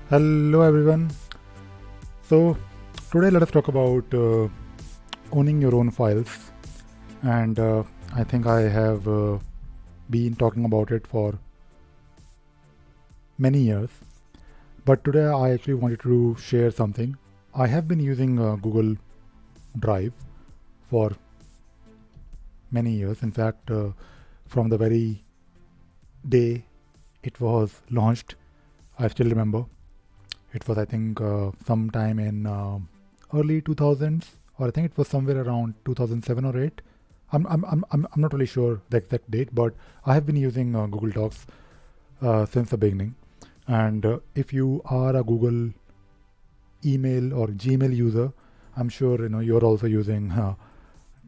Hello everyone. So today let us talk about owning your own files, and I think I have been talking about it for many years. But today I actually wanted to share something. I have been using Google Drive for many years. In fact, from the very day it was launched, I still remember. It was, I think, sometime in early 2000s, or I think it was somewhere around 2007 or 8. I'm not really sure the exact date, but I have been using Google Docs since the beginning. And if you are a Google email or Gmail user, I'm sure you're also using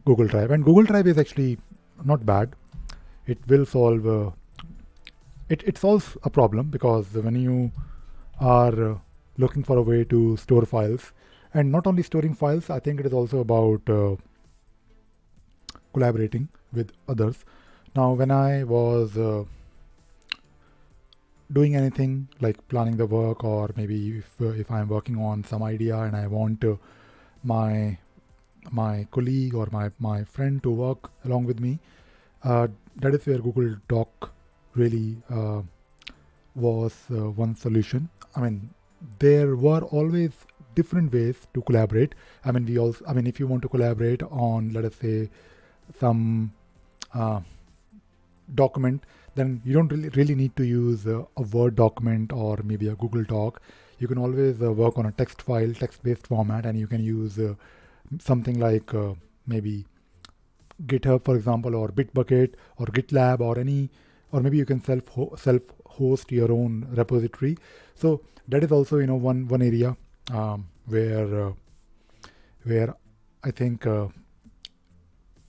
Google Drive. And Google Drive is actually not bad. It will solve it solves a problem because when you are looking for a way to store files, and not only storing files, I think it is also about collaborating with others. Now, when I was doing anything like planning the work, or maybe if I'm working on some idea and I want my my colleague or my friend to work along with me, uh, that is where Google Doc really was one solution. I mean, there were always different ways to collaborate. I mean, if you want to collaborate on, let us say, some uh, document, then you don't really need to use a Word document or maybe a Google Doc. You can always work on a text file, text-based format, and you can use something like maybe GitHub, for example, or Bitbucket or GitLab or any, or maybe you can self host your own repository. So that is also one area where I think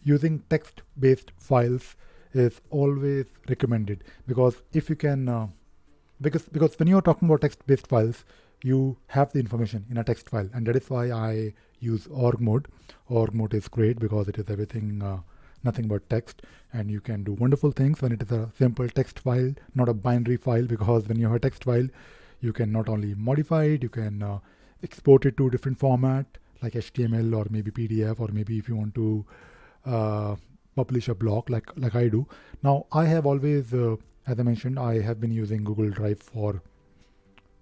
using text based files is always recommended, because if you can because when you're talking about text based files, you have the information in a text file, and that is why I use org mode. Org mode is great because it is everything nothing but text, and you can do wonderful things when it is a simple text file, not a binary file, because when you have a text file, you can not only modify it, you can export it to different format like HTML or maybe PDF, or maybe if you want to uh, publish a blog like I do. Now I have always, as I mentioned, I have been using Google Drive for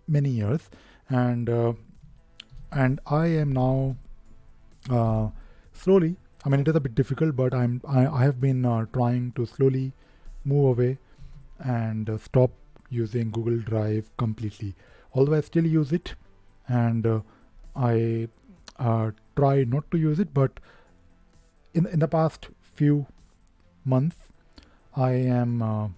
many years, and I am now slowly. I mean, it is a bit difficult, but I have been trying to slowly move away and stop using Google Drive completely. Although I still use it, and I try not to use it, but in the past few months, I am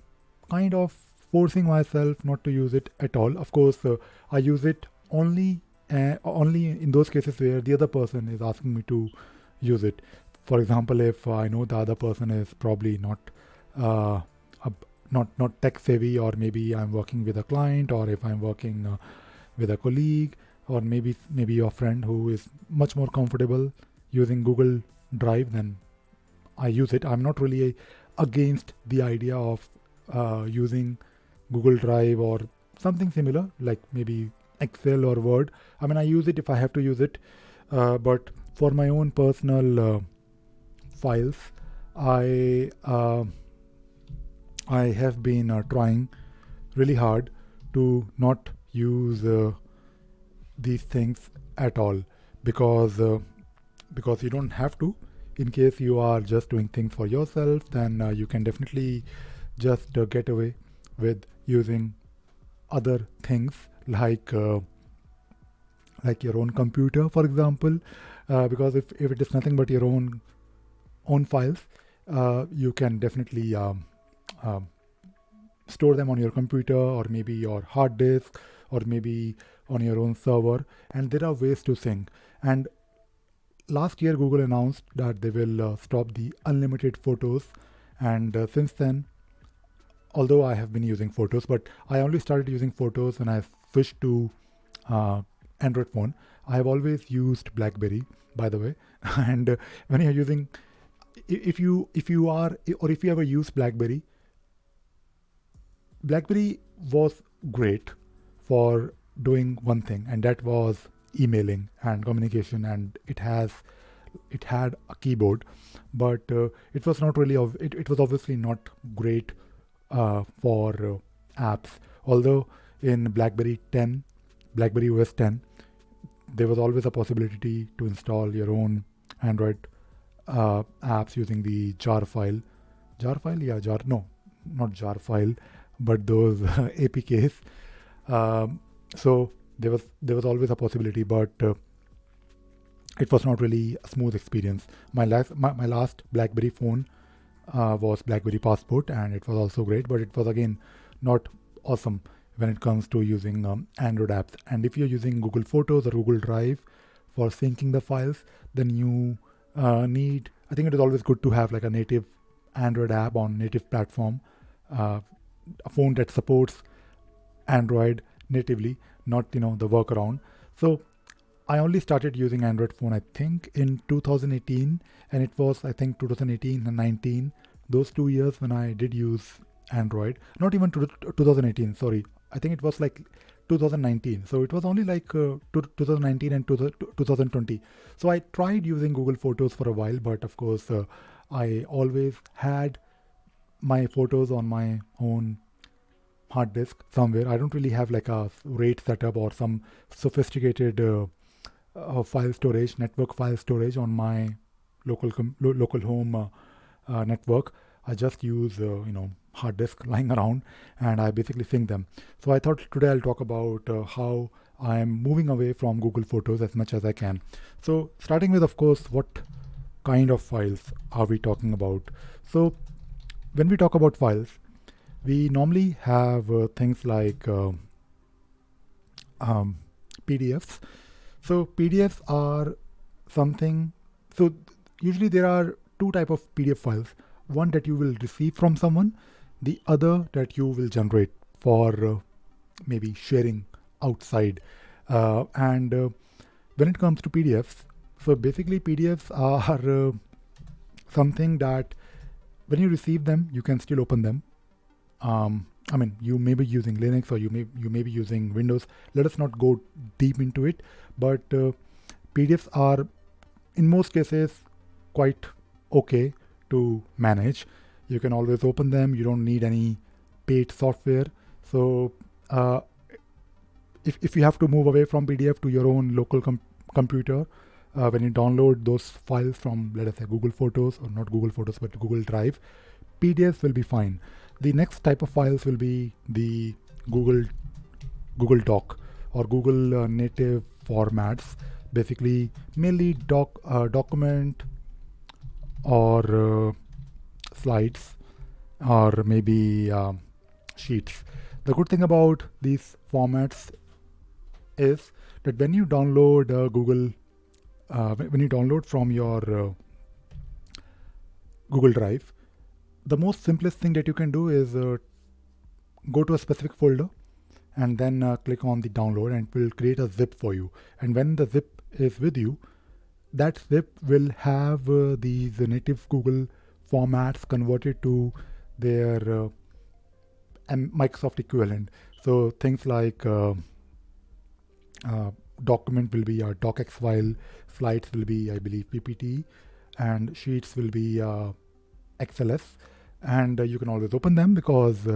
kind of forcing myself not to use it at all. Of course, I use it only in those cases where the other person is asking me to use it. For example, if I know the other person is probably uh, not tech savvy, or maybe I'm working with a client, or if I'm working with a colleague, or maybe your friend who is much more comfortable using Google Drive, then I use it. I'm not really against the idea of using Google Drive or something similar, like maybe Excel or Word. I mean, I use it if I have to use it, but for my own personal files, I I have been trying really hard to not use these things at all, because because you don't have to. In case you are just doing things for yourself, then you can definitely just get away with using other things like your own computer, for example, because if it is nothing but your own files, you can definitely um, store them on your computer, or maybe your hard disk, or maybe on your own server, and there are ways to sync. And last year Google announced that they will stop the unlimited photos, and since then, although I have been using photos, but I only started using photos when I switched to uh, Android phone. I have always used BlackBerry, by the way. And when you're using, if you are, or if you ever use BlackBerry, BlackBerry was great for doing one thing, and that was emailing and communication, and it had a keyboard, but it was not really it was obviously not great for apps. Although in BlackBerry OS 10, there was always a possibility to install your own Android apps using the jar file, no, not jar file, but those APKs. So there was always a possibility, but it was not really a smooth experience. My last BlackBerry phone was BlackBerry Passport, and it was also great, but it was again not awesome when it comes to using Android apps. And if you're using Google Photos or Google Drive for syncing the files, then you need. I think it is always good to have like a native Android app on native platform, a phone that supports Android natively, not the workaround. So I only started using Android phone I think in 2018, and it was I think 2018 and 19, those 2 years when I did use Android. Not even 2018, sorry. I think it was like 2019. So it was only like 2019 and 2020. So I tried using Google Photos for a while, but of course I always had my photos on my own hard disk somewhere. I don't really have like a RAID setup or some sophisticated file storage, network file storage on my local home network. I just use hard disk lying around, and I basically sync them. So I thought today I'll talk about how I am moving away from Google Photos as much as I can. So starting with, of course, what kind of files are we talking about? So when we talk about files, we normally have things like PDFs. So PDFs are something. So usually there are two type of PDF files. One that you will receive from someone, the other that you will generate for maybe sharing outside. And when it comes to PDFs, so basically PDFs are something that when you receive them, you can still open them. I mean, you may be using Linux or you may be using Windows. Let us not go deep into it, but PDFs are in most cases quite okay to manage. You can always open them. You don't need any paid software. So if you have to move away from PDF to your own local computer, when you download those files from, let us say, Google Photos, or not Google Photos but Google Drive, PDFs will be fine. The next type of files will be the Google Doc or Google native formats, basically mainly document or slides or maybe sheets. The good thing about these formats is that when you download when you download from your Google Drive, the most simplest thing that you can do is go to a specific folder and then click on the download, and it will create a zip for you. And when the zip is with you, that zip will have these native Google formats converted to their Microsoft equivalent. So things like document will be a docx file, slides will be, I believe, PPT, and sheets will be XLS. And you can always open them because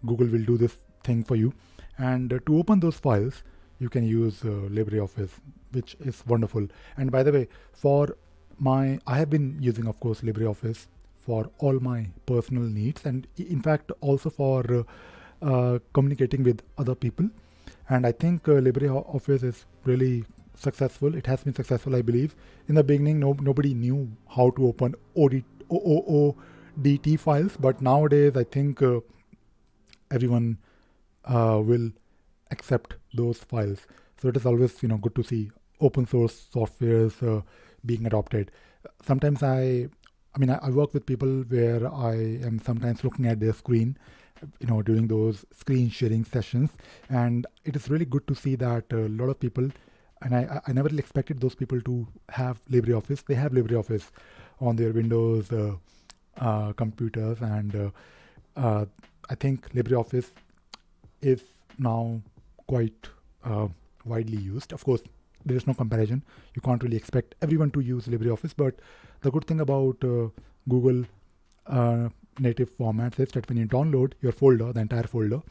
Google will do this thing for you. And to open those files, you can use LibreOffice, which is wonderful. And by the way, I have been using, of course, LibreOffice for all my personal needs, and in fact also for communicating with other people. And I think LibreOffice is really successful. It has been successful, I believe. In the beginning, nobody knew how to open ODT files, but nowadays I think everyone will accept those files. So it is always good to see open source softwares being adopted. Sometimes I work with people where I am sometimes looking at their screen, during those screen sharing sessions, and it is really good to see that a lot of people, and I never really expected those people to have LibreOffice. They have LibreOffice on their Windows computers, and I think LibreOffice is now quite widely used. Of course, there is no comparison. You can't really expect everyone to use LibreOffice, but the good thing about Google native formats is that when you download your folder, the entire folder,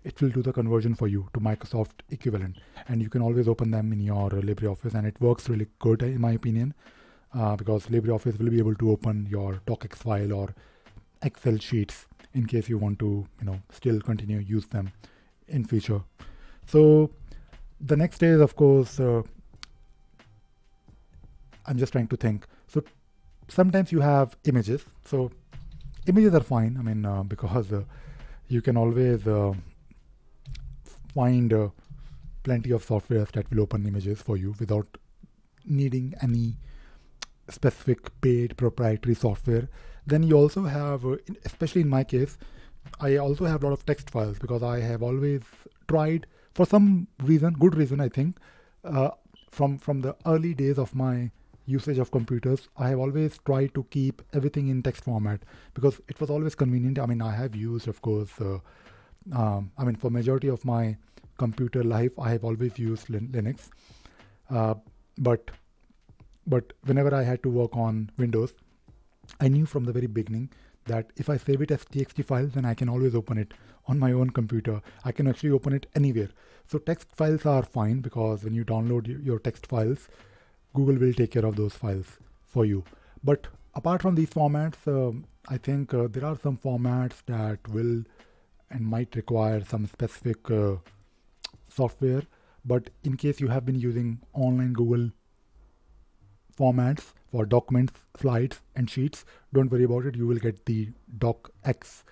it will do the conversion for you to Microsoft equivalent, and you can always open them in your LibreOffice, and it works really good in my opinion, because LibreOffice will be able to open your docx file or Excel sheets in case you want to still continue use them in future. So the next day is, of course, I'm just trying to think. So sometimes you have images. So images are fine. I mean, because you can always find plenty of softwares that will open images for you without needing any specific paid proprietary software. Then you also have, especially in my case, I also have a lot of text files because I have always tried, for some reason, good reason I think, from the early days of my usage of computers, I have always tried to keep everything in text format because it was always convenient. I mean, I have used, of course, for majority of my computer life, I have always used Linux, but whenever I had to work on Windows, I knew from the very beginning that if I save it as txt file, then I can always open it on my own computer. I can actually open it anywhere. So text files are fine because when you download your text files, Google will take care of those files for you. But apart from these formats, I think there are some formats that will and might require some specific software. But in case you have been using online Google formats for documents, slides, and sheets, don't worry about it. You will get the docx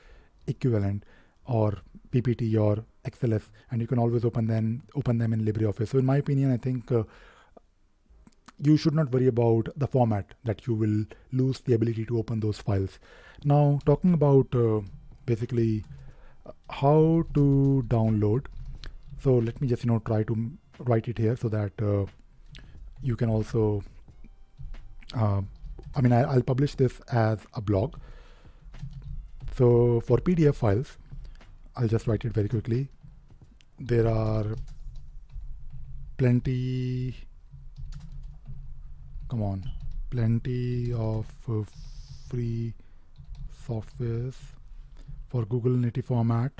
equivalent or PPT or XLS, and you can always open them in LibreOffice. So in my opinion, I think you should not worry about the format that you will lose the ability to open those files. Now, talking about basically how to download. So let me just try to write it here so that you can also I'll publish this as a blog. So for PDF files, I'll just write it very quickly. There are plenty of free softwares for Google native format.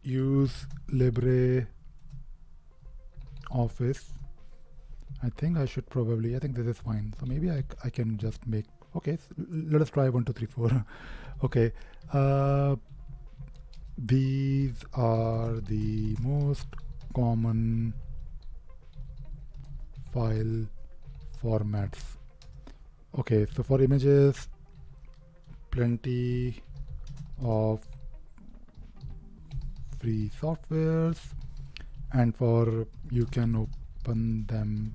Use LibreOffice. I think this is fine. So maybe I can just make, okay, so let us try 1, 2, 3, 4. Okay. These are the most common file formats. Okay, so for images, plenty of free softwares, and for you can open them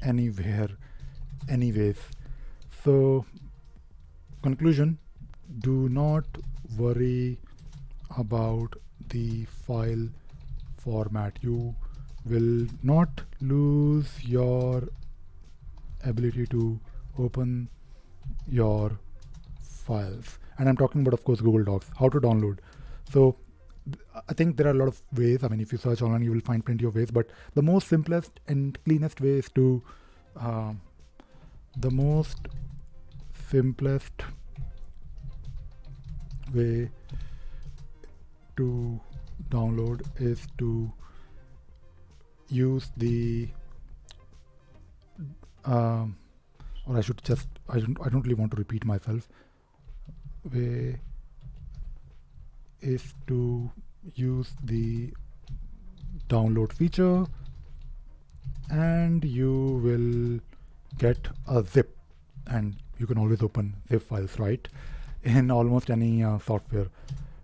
anywhere, anyways. So conclusion, do not worry about the file format. You will not lose your ability to open your files. And I'm talking about, of course, Google Docs. How to download. So I think there are a lot of ways. I mean, if you search online, you will find plenty of ways, but the most simplest and cleanest way is to download is to use the or I should just I don't really want to repeat myself. Way is to use the download feature, and you will get a zip, and you can always open zip files, right, in almost any software.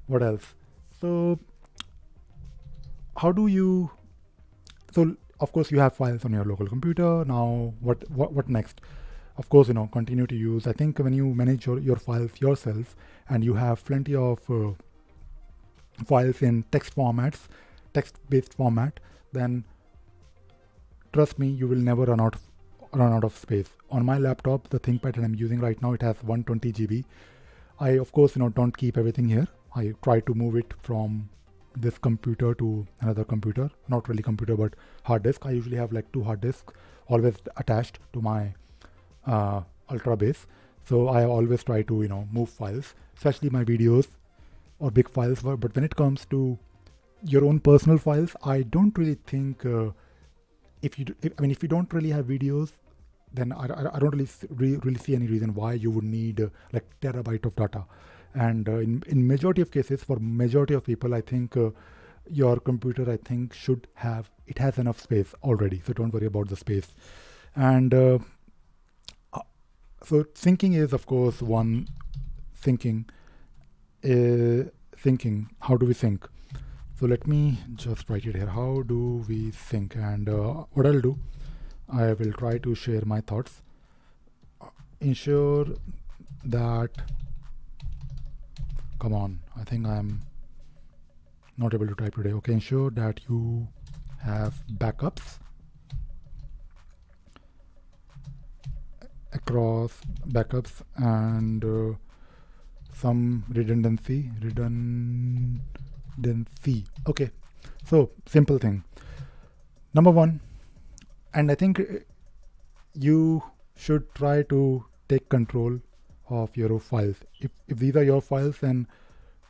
What else? So how do you, so of course you have files on your local computer. Now what next? Of course, continue to use, I think when you manage your files yourself and you have plenty of files in text-based format, then trust me, you will never run out of space. On my laptop, the ThinkPad that I'm using right now, it has 120 GB. I, of course, don't keep everything here. I try to move it from this computer to another computer, not really computer but hard disk. I usually have like 2 hard disks always attached to my ultra base, so I always try to move files, especially my videos or big files. But when it comes to your own personal files, I don't really think if you don't really have videos, then I don't really see any reason why you would need like terabyte of data. And in majority of cases, for majority of people, I think your computer, I think, it has enough space already, so don't worry about the space. And so thinking is, of course, one. Thinking thinking, how do we think? So let me just write it here. How do we think? And what I'll do, I will try to share my thoughts. Ensure that, come on, I think I'm not able to type today. Okay, ensure that you have backups across backups and some redundancy. Okay, so simple thing. Number one, and I think you should try to take control of your files. If these are your files, then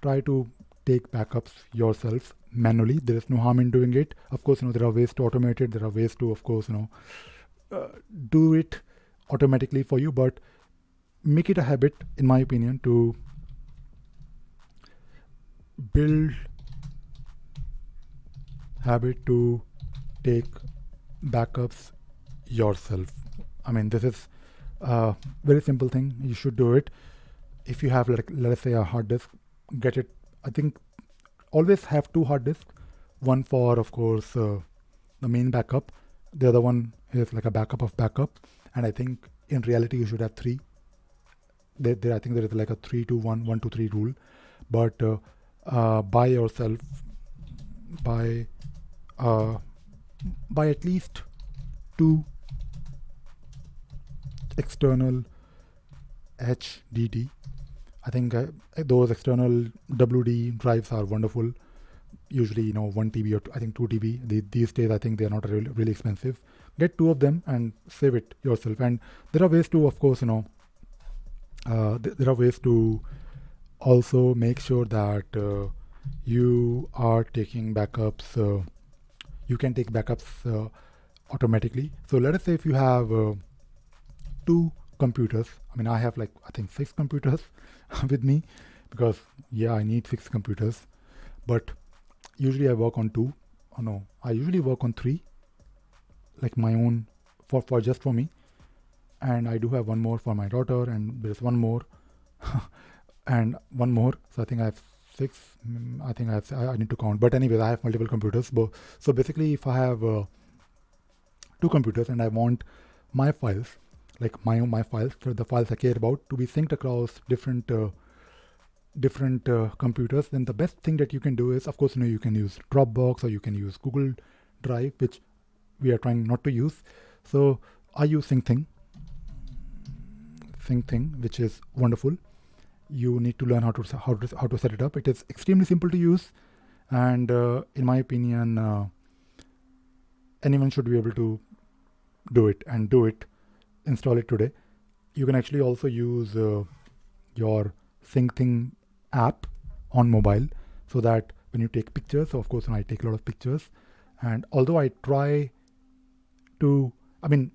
try to take backups yourself manually. There is no harm in doing it. Of course, there are ways to automate it. There are ways to, of course, do it automatically for you, but make it a habit, in my opinion, to build habit to take backups yourself. I mean, this is a very simple thing. You should do it. If you have, like, let us say, a hard disk, get it. I think always have 2 hard disks. One for, of course, the main backup. The other one is like a backup of backup. And I think in reality you should have 3. I think there is like a 3-2-1, 1-2-3 rule. But by yourself, by at least 2 external HDD. I think those external WD drives are wonderful. Usually, 1 TB or I think 2 TB. These days, I think they are not really expensive. Get 2 of them and save it yourself. And there are ways to, of course, there are ways to also make sure that you are taking backups. You can take backups automatically. So let us say if you have 2 computers. I mean, I have I think 6 computers with me, because I need 6 computers. But usually I work on 2. Oh no, I usually work on 3, like my own for just for me. And I do have one more for my daughter, and there's one more and one more. So I think I have 6. I think I need to count. But anyways, I have multiple computers. So basically, if I have 2 computers and I want my files, like my files, the files I care about, to be synced across different computers, then the best thing that you can do is, of course, you can use Dropbox or you can use Google Drive, which we are trying not to use. So I use SyncThing, which is wonderful. You need to learn how to set it up. It is extremely simple to use, and in my opinion, anyone should be able to do it install it today. You can actually also use your SyncThing app on mobile, so that when you take pictures, so of course I take a lot of pictures, and although I try to, I mean,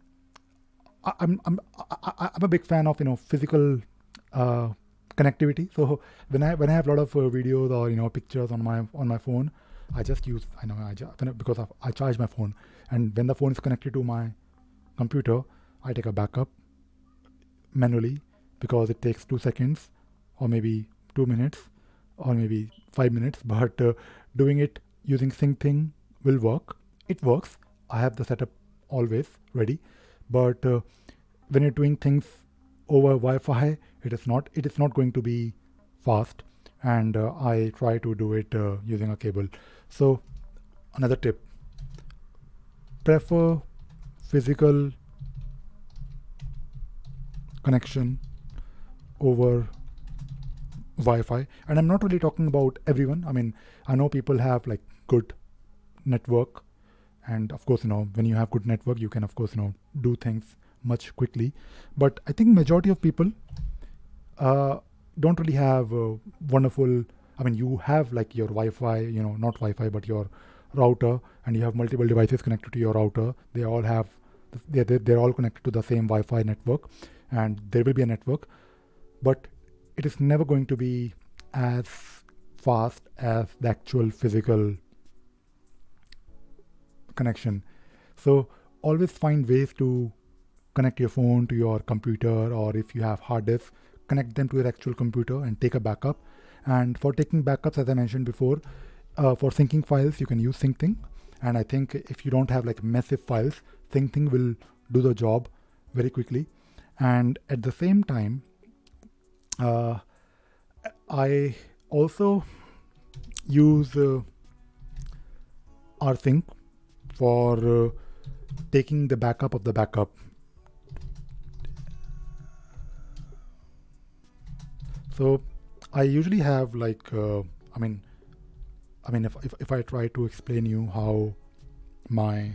I'm a big fan of physical connectivity. So when I have a lot of videos or pictures on my phone, I just use because I charge my phone, and when the phone is connected to my computer, I take a backup manually, because it takes 2 seconds or maybe 2 minutes or maybe 5 minutes. But doing it using SyncThing will work. It works. I have the setup always ready. But when you're doing things over Wi-Fi, it is not going to be fast. And I try to do it using a cable. So another tip: prefer physical connection over Wi-Fi. And I'm not really talking about everyone. I mean, I know people have like good network, and of course, when you have good network, you can of course do things much quickly. But I think majority of people uh, don't really have wonderful. I mean, you have like your Wi-Fi, not Wi-Fi, but your router, and you have multiple devices connected to your router. They all have, they're all connected to the same Wi-Fi network, and there will be a network, but it is never going to be as fast as the actual physical connection. So always find ways to connect your phone to your computer, or if you have hard disk, connect them to your actual computer and take a backup. And for taking backups, as I mentioned before, for syncing files, you can use SyncThing. And I think if you don't have like massive files, SyncThing will do the job very quickly. And at the same time, I also use rsync for taking the backup of the backup. So I usually have like if I try to explain you how my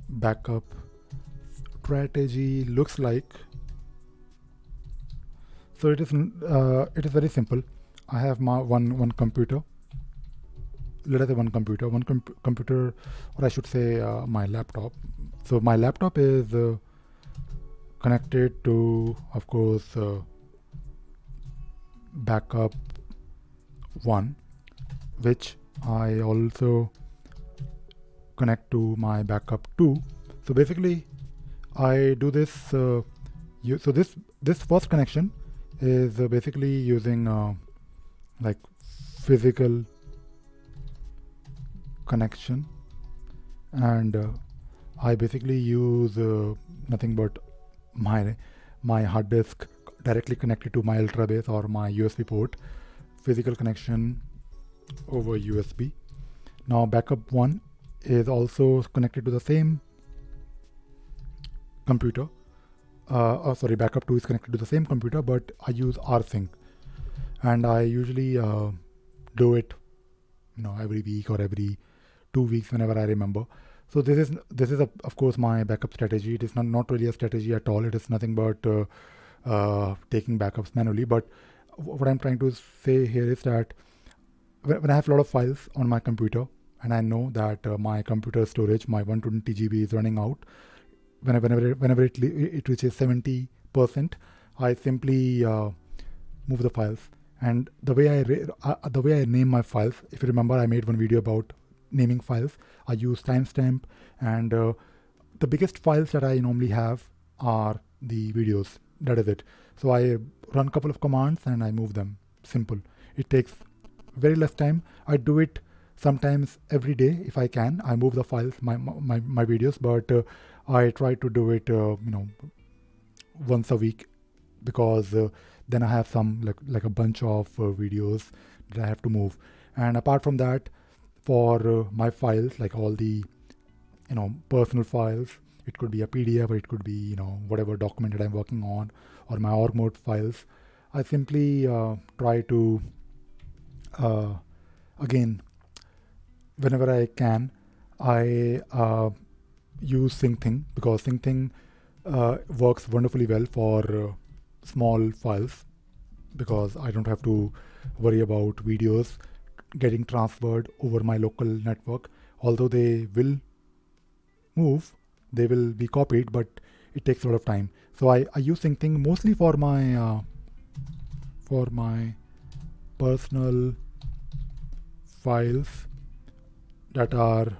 backup strategy looks like. So it is very simple. I have my one computer. Let us say one computer, or I should say my laptop. So my laptop is connected to, of course, backup 1, which I also connect to my backup 2. So basically, I do this. So this first connection is basically using like physical connection, and I basically use nothing but my hard disk directly connected to my ultrabase or my USB port, physical connection over USB. Now backup 1 is also connected to the same computer. Backup 2 is connected to the same computer, but I use rsync, and I usually do it every week or every 2 weeks whenever I remember. So this is of course my backup strategy. It is not really a strategy at all. It is nothing but taking backups manually. But what I'm trying to say here is that when I have a lot of files on my computer, and I know that my computer storage, my 120 GB is running out, whenever it reaches 70%, I simply move the files. And the way I name my files, if you remember, I made one video about naming files. I use timestamp, and the biggest files that I normally have are the videos. That is it. So I run a couple of commands and I move them. Simple. It takes very less time. I do it sometimes every day if I can. I move the files, my videos, but I try to do it once a week, because then I have some like a bunch of videos that I have to move. And apart from that, for my files, like all the personal files, it could be a PDF, or it could be whatever document that I'm working on, or my org mode files, I simply try to again, whenever I can, I use SyncThing, because SyncThing works wonderfully well for small files, because I don't have to worry about videos getting transferred over my local network. Although they will move, they will be copied, but it takes a lot of time. So I use SyncThing mostly for my personal files that are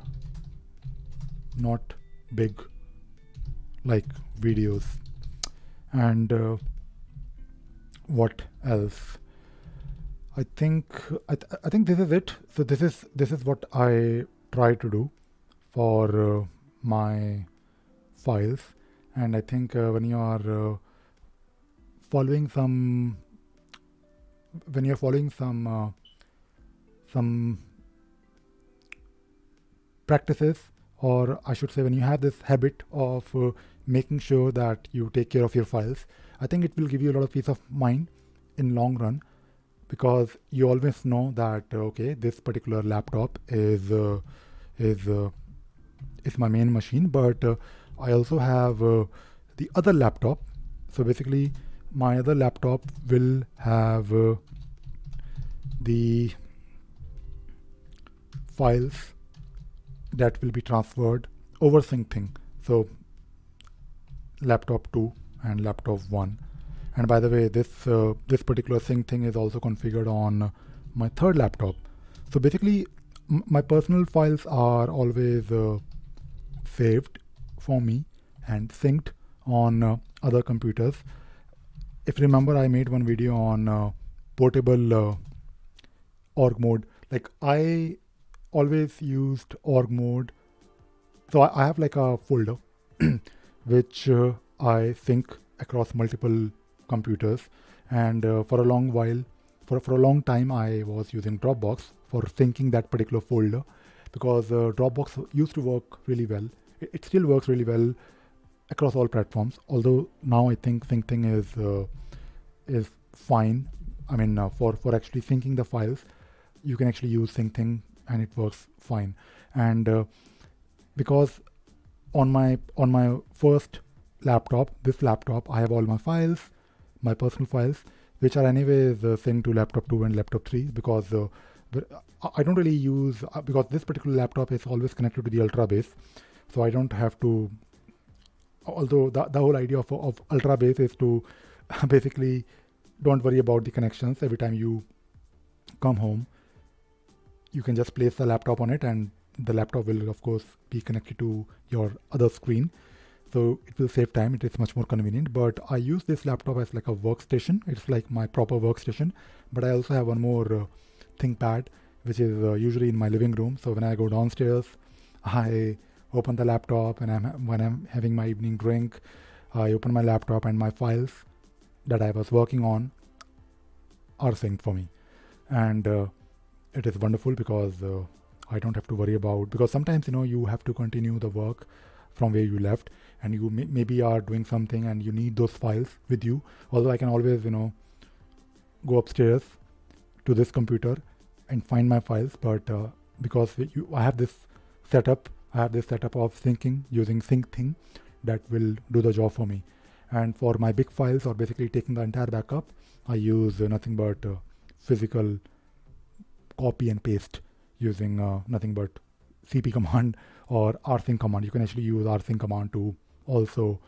not big, like videos. And what else? I think this is it. So this is what I try to do for my files. And I think when you are following some some practices or I should say when you have this habit of making sure that you take care of your files, I think it will give you a lot of peace of mind in long run, because you always know that okay, this particular laptop is uh, is my main machine, but I also have the other laptop. So basically, my other laptop will have the files that will be transferred over SyncThing. So laptop 2 and laptop 1. And by the way, this particular SyncThing is also configured on my third laptop. So basically, my personal files are always saved for me and synced on other computers. If you remember, I made one video on portable org mode. Like I always used org mode. So I have like a folder which I sync across multiple computers, and for a long while, for a long time, I was using Dropbox for syncing that particular folder, because Dropbox used to work really well. It still works really well across all platforms. Although now I think SyncThing is fine. I mean, for actually syncing the files, you can actually use SyncThing and it works fine. And because on my first laptop, this laptop, I have all my files, my personal files, which are anyways synced to laptop 2 and laptop 3, because I don't really use because this particular laptop is always connected to the Ultra base, so I don't have to. Although the whole idea of Ultra base is to basically don't worry about the connections. Every time you come home, you can just place the laptop on it, and the laptop will of course be connected to your other screen, so it will save time. It is much more convenient. But I use this laptop as like a workstation. It's like my proper workstation. But I also have one more ThinkPad, which is usually in my living room. So when I go downstairs, I open the laptop, and when I'm having my evening drink, I open my laptop, and my files that I was working on are synced for me. And it is wonderful, because I don't have to worry about, because sometimes you have to continue the work from where you left, and you maybe are doing something and you need those files with you. Although I can always go upstairs to this computer and find my files, but because I have this setup of syncing using SyncThing that will do the job for me. And for my big files, or basically taking the entire backup, I use nothing but physical copy and paste using nothing but cp command or rsync command. You can actually use rsync command to also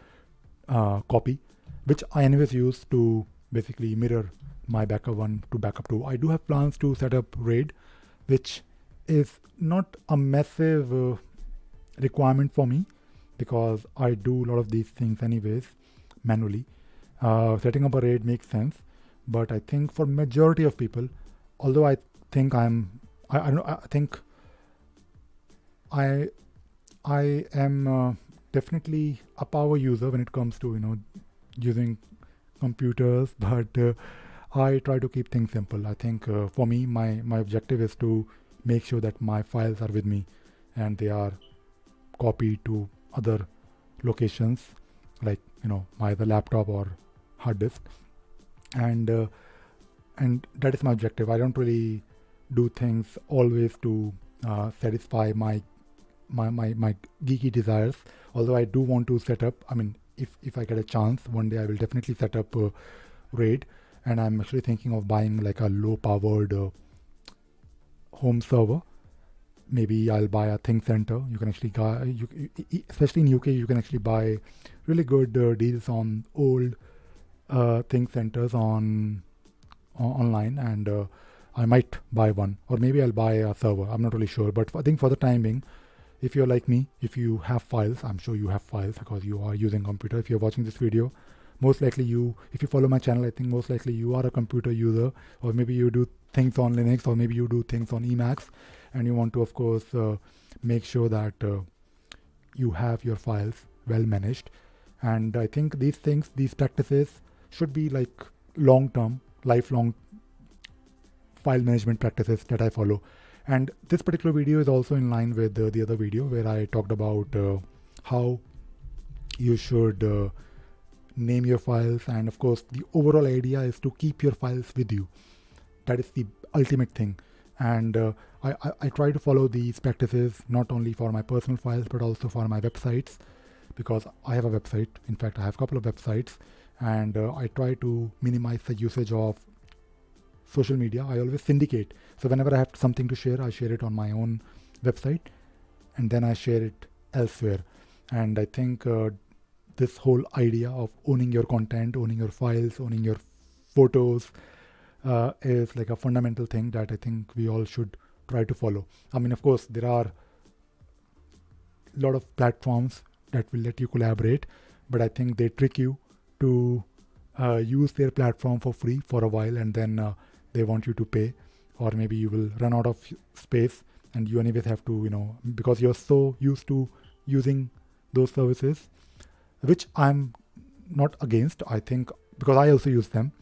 copy, which I anyways use to basically mirror my backup 1 to backup 2. I do have plans to set up RAID, which is not a massive requirement for me, because I do a lot of these things anyways manually. Setting up a RAID makes sense, but I think for majority of people, although I think I think I am definitely a power user when it comes to using computers, but I try to keep things simple. I think for me, my objective is to make sure that my files are with me and they are copied to other locations, like my other laptop or hard disk, and that is my objective. I don't really do things always to satisfy my geeky desires. Although I do want to set up, I mean, if I get a chance one day, I will definitely set up RAID, and I'm actually thinking of buying like a low powered home server. Maybe I'll buy a ThinkCentre. You can actually especially in UK, you can actually buy really good deals on old ThinkCentres online, and I might buy one, or maybe I'll buy a server. I'm not really sure, but I think for the time being, if you're like me, if you have files, I'm sure you have files because you are using computer. If you're watching this video, most likely if you follow my channel, I think most likely you are a computer user, or maybe you do things on Linux, or maybe you do things on Emacs, and you want to, of course, make sure that you have your files well managed. And I think these practices should be like long-term, lifelong file management practices that I follow. And this particular video is also in line with the other video where I talked about how you should name your files, and of course the overall idea is to keep your files with you. That is the ultimate thing. And I try to follow these practices not only for my personal files but also for my websites, because I have a website. In fact, I have a couple of websites, and I try to minimize the usage of social media. I always syndicate. So whenever I have something to share, I share it on my own website and then I share it elsewhere. And I think this whole idea of owning your content, owning your files, owning your photos is like a fundamental thing that I think we all should try to follow. I mean, of course, there are a lot of platforms that will let you collaborate, but I think they trick you to use their platform for free for a while, and then they want you to pay, or maybe you will run out of space and you anyways have to, because you're so used to using those services, which I'm not against. I think because I also use them,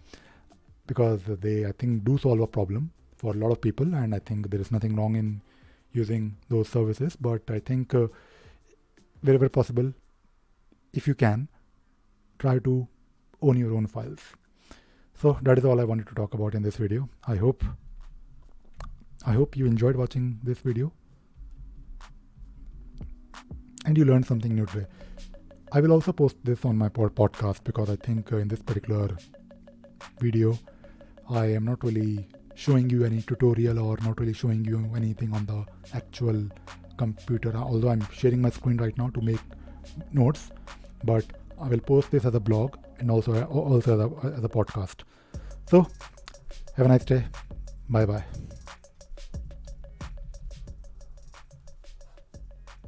because they, I think, do solve a problem for a lot of people, and I think there is nothing wrong in using those services. But I think wherever possible, if you can, try to own your own files. So that is all I wanted to talk about in this video. I hope you enjoyed watching this video and you learned something new today. I will also post this on my podcast, because I think in this particular video I am not really showing you any tutorial or not really showing you anything on the actual computer, although I'm sharing my screen right now to make notes, but I will post this as a blog and also as a podcast. So have a nice day. Bye bye.